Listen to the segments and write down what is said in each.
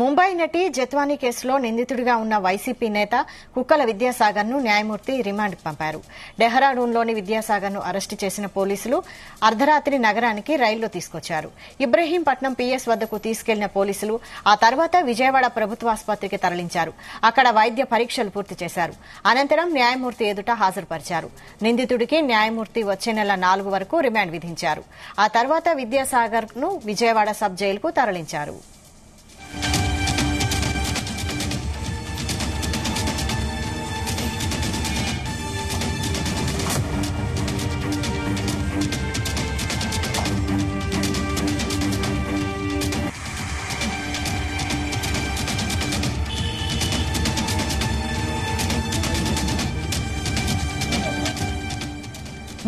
ముంబై నటి జత్వానీ కేసులో నిందితుడిగా ఉన్న వైసీపీ నేత కుక్కల విద్యాసాగర్ ను న్యాయమూర్తి రిమాండ్కు పంపారు. డెహ్రాడూన్లోని విద్యాసాగర్ ను అరెస్టు చేసిన పోలీసులు అర్ధరాత్రి నగరానికి రైల్లో తీసుకొచ్చారు. ఇబ్రహీంపట్నం పీఎస్ వద్దకు తీసుకెళ్లిన పోలీసులు ఆ తర్వాత విజయవాడ ప్రభుత్వాసుపత్రికి తరలించారు. అక్కడ వైద్య పరీక్షలు పూర్తి చేశారు. అనంతరం న్యాయమూర్తి ఎదుట హాజరుపరిచారు. నిందితుడికి న్యాయమూర్తి వచ్చే నెల 4 వరకు రిమాండ్ విధించారు. ఆ తర్వాత విద్యాసాగర్ ను విజయవాడ సబ్ జైలుకు తరలించారు.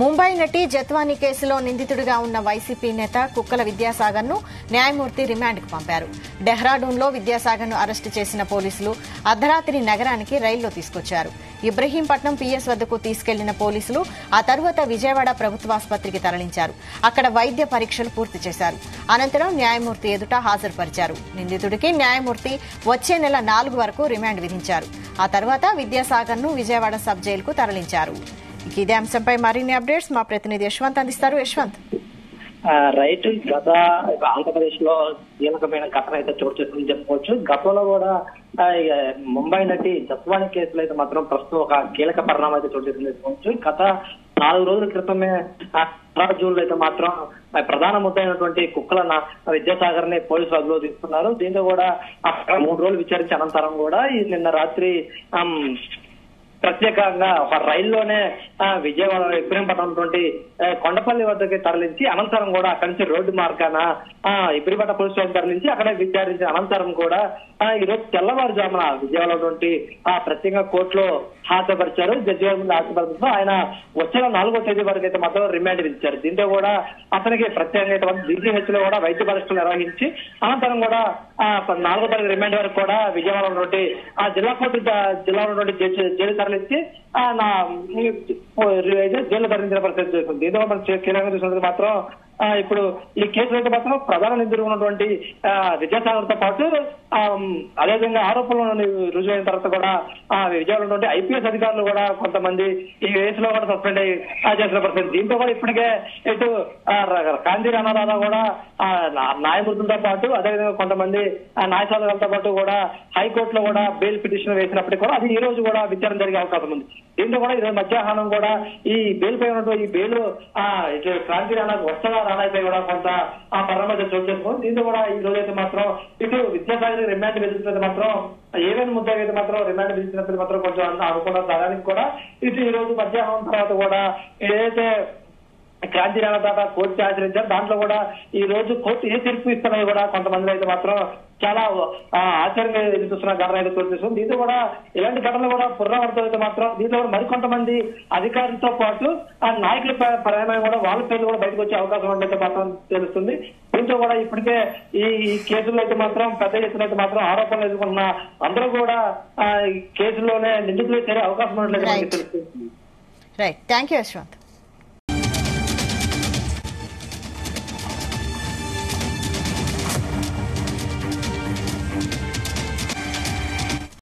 ముంబై నటి జత్వానీ కేసులో నిందితుడిగా ఉన్న వైసీపీ నేత కుక్కల విద్యాసాగర్ ను న్యాయమూర్తి రిమాండ్కు పంపారు. డెహ్రాడూన్లో విద్యాసాగర్ ను అరెస్టు చేసిన పోలీసులు అర్ధరాత్రి నగరానికి రైల్లో తీసుకొచ్చారు. ఇబ్రహీంపట్నం పీఎస్ వద్దకు తీసుకెళ్లిన పోలీసులు ఆ తర్వాత విజయవాడ ప్రభుత్వాసుపత్రికి తరలించారు. అక్కడ వైద్య పరీక్షలు పూర్తి చేశారు. అనంతరం న్యాయమూర్తి ఎదుట హాజరుపరిచారు. నిందితుడికి న్యాయమూర్తి వచ్చే నెల 4 వరకు రిమాండ్ విధించారు. ఆ తర్వాత విద్యాసాగర్ ను విజయవాడ సబ్ జైలుకు తరలించారు. ఇదే అంశంపై మరిన్ని అప్డేట్స్ మా ప్రతినిధి యశ్వంత్ అందిస్తారు. యశ్వంత్, రైట్, గత ఆంధ్రప్రదేశ్ లో కీలకమైన ఘటన అయితే చోటు చేసుకుని చెప్పుకోవచ్చు. గతంలో కూడా ముంబై నటి జత్వానీ కేసులో అయితే మాత్రం ప్రస్తుతం ఒక కీలక పరిణామం అయితే చోటు చేసుకుని చెప్పుకోవచ్చు. గత 4 రోజుల క్రితమే జూన్ లో అయితే మాత్రం ప్రధాన ముద్ద అయినటువంటి కుక్కల విద్యాసాగర్ ని పోలీసులు అదుపులో తీసుకున్నారు. దీంతో కూడా 3 రోజులు విచారించి అనంతరం కూడా నిన్న రాత్రి ప్రత్యేకంగా ఒక రైల్లోనే విజయవాడ ఇబ్రహీంపట్నం కొండపల్లి వద్దకి తరలించి అనంతరం కూడా అక్కడి నుంచి రోడ్డు మార్గాన ఇబ్రహీంపట్నం పోలీస్ స్టేషన్ తరలించి అక్కడే విచారించిన అనంతరం కూడా ఈ రోజు తెల్లవారుజామున విజయవాడలో ప్రత్యేకంగా కోర్టులో హాజరుపరిచారు. జడ్జి గారి ముందు హాజరుపరచడంతో ఆయన వచ్చే 4వ తేదీ వరకు అయితే మాత్రం రిమాండ్ విధించారు. దీంతో కూడా అతనికి ప్రత్యేకంగా జీజీహెచ్ లో కూడా వైద్య పరీక్షలు నిర్వహించి అనంతరం కూడా 4వ తారీఖు రిమాండ్ వరకు కూడా విజయవాడలో జిల్లా కోర్టు జిల్లాలో జైలు తరలించి జైలు తరలించిన పరిస్థితి చేస్తుంది. దీంతో మనం కీలకంగా చూసినది మాత్రం ఇప్పుడు ఈ కేసులో అయితే మాత్రం ప్రధాన నిందితుడు ఉన్నటువంటి విద్యాసాగర్ తో పాటు అదేవిధంగా ఆరోపణలు రుజువైన తర్వాత కూడా విజయవాడలో ఐపీఎస్ అధికారులు కూడా కొంతమంది ఈ కేసులో కూడా సస్పెండ్ చేసిన పరిస్థితి. దీంతో కూడా ఇప్పటికే ఇటు కాంతి రామారావు కూడా న్యాయమూర్తులతో పాటు అదేవిధంగా కొంతమంది న్యాయశాలతో పాటు కూడా హైకోర్టులో కూడా బెయిల్ పిటిషన్ వేసినప్పటికీ కూడా అది ఈ రోజు కూడా విచారణ జరిగే అవకాశం ఉంది. దీంతో కూడా ఈరోజు మధ్యాహ్నం కూడా ఈ బెయిల్ పై ఉన్నటువంటి ఈ బెయిల్ క్రాంతి రాణా వరుసగా రాణాపై కూడా కొంత పరిణామం చోటు చేసుకుంది. దీంతో కూడా ఈ రోజు అయితే మాత్రం ఇటు విద్యాసాగర్ రిమాండ్ విధించినది మాత్రం ఏమైనా ముద్ద అయితే మాత్రం రిమాండ్ విధించినప్పుడు మాత్రం కొంచెం అనుకున్న దానికి కూడా ఇటు ఈ రోజు మధ్యాహ్నం తర్వాత కూడా ఏదైతే క్రాంతి రాణా దాకా కోర్టు ఆచరించారు దాంట్లో కూడా ఈ రోజు కోర్టు ఏ తీర్పు ఇస్తారని కూడా కొంతమంది అయితే మాత్రం చాలా ఆశ్చర్యంగా ఎదుర్కొస్తున్న ఘటన అయితే చోటు చేసుకుంది. దీంతో కూడా ఇలాంటి ఘటనలు కూడా పునరావృతం అయితే మాత్రం దీంట్లో కూడా మరికొంతమంది అధికారులతో పాటు నాయకుల ప్రయాణం కూడా వాళ్ళ పేర్లు కూడా బయటకు వచ్చే అవకాశం ఉంటే మాత్రం తెలుస్తుంది. దీంతో కూడా ఇప్పటికే ఈ కేసుల్లో అయితే మాత్రం పెద్ద ఎత్తున అయితే మాత్రం ఆరోపణలు ఎదుర్కొన్న అందరూ కూడా కేసుల్లోనే నిందితులు చేరే అవకాశం ఉన్నట్లయితే మనకి తెలుస్తుంది. Right, thank you Yashwant.